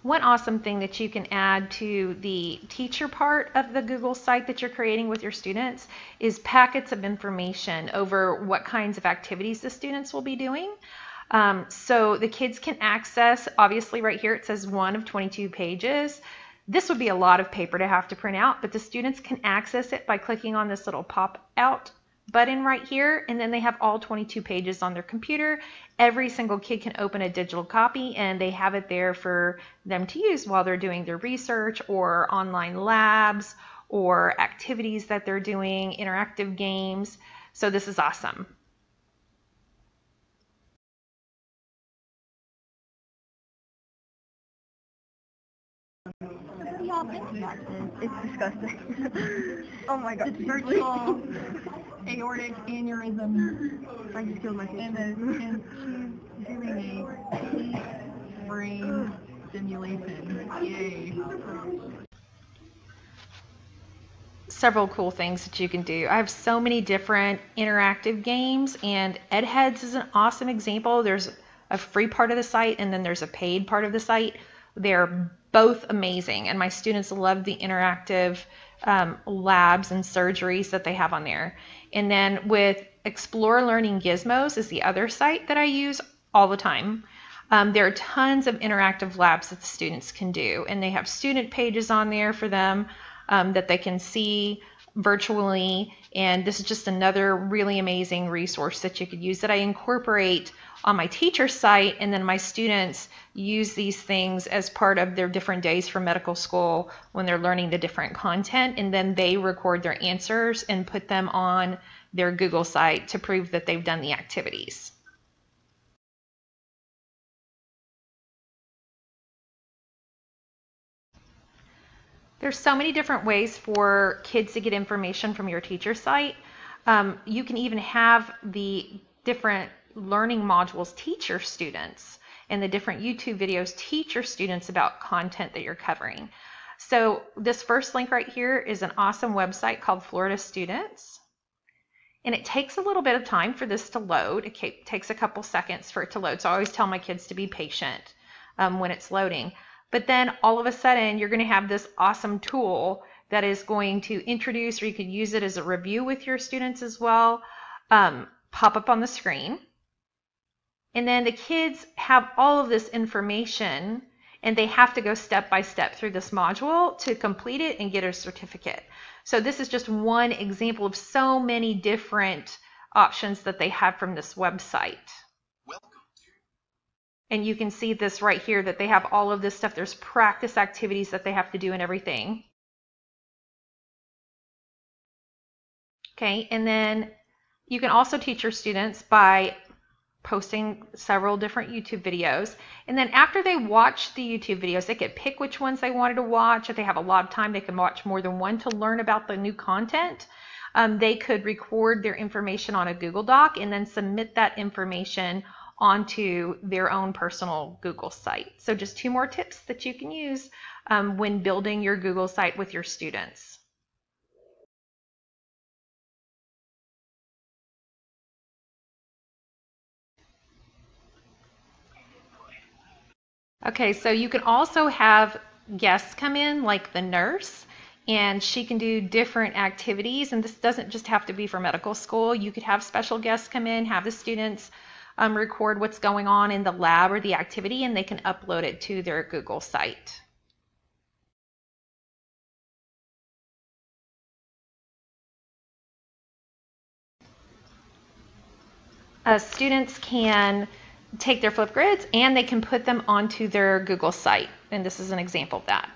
One awesome thing that you can add to the teacher part of the Google site that you're creating with your students is packets of information over what kinds of activities the students will be doing. So the kids can access, obviously right here it says 1 of 22 pages. This would be a lot of paper to have to print out, but the students can access it by clicking on this little pop-out button right here, and then they have all 22 pages on their computer. Every single kid can open a digital copy, and they have it there for them to use while they're doing their research or online labs or activities that they're doing, interactive games. So this is awesome. It's disgusting. Oh my god. It's virtual aortic aneurysm. I just killed my face. And she's doing a brain stimulation. Yay. Several cool things that you can do. I have so many different interactive games, and EdHeads is an awesome example. There's a free part of the site, and then there's a paid part of the site. They're both amazing, and my students love the interactive labs and surgeries that they have on there. And then with Explore Learning Gizmos is the other site that I use all the time. There are tons of interactive labs that the students can do, and they have student pages on there for them that they can see virtually. And this is just another really amazing resource that you could use that I incorporate on my teacher site, and then my students use these things as part of their different days for medical school when they're learning the different content, and then they record their answers and put them on their Google site to prove that they've done the activities. There's so many different ways for kids to get information from your teacher site. You can even have the different learning modules teach your students, and the different YouTube videos teach your students about content that you're covering. So this first link right here is an awesome website called Florida Students. And it takes a little bit of time for this to load. It takes a couple seconds for it to load. So I always tell my kids to be patient when it's loading. But then all of a sudden, you're going to have this awesome tool that is going to introduce, or you could use it as a review with your students as well, pop up on the screen. And then the kids have all of this information, and they have to go step by step through this module to complete it and get a certificate. So this is just one example of so many different options that they have from this website. And you can see this right here, that they have all of this stuff. There's practice activities that they have to do and everything. Okay, and then you can also teach your students by posting several different YouTube videos. And then after they watch the YouTube videos, they could pick which ones they wanted to watch. If they have a lot of time, they can watch more than one to learn about the new content. They could record their information on a Google Doc and then submit that information onto their own personal Google site. So just 2 more tips that you can use when building your Google site with your students. Okay, so you can also have guests come in, like the nurse, and she can do different activities. And this doesn't just have to be for medical school. You could have special guests come in, have the students record what's going on in the lab or the activity, and they can upload it to their Google site. Students can take their Flipgrids and they can put them onto their Google site, and this is an example of that.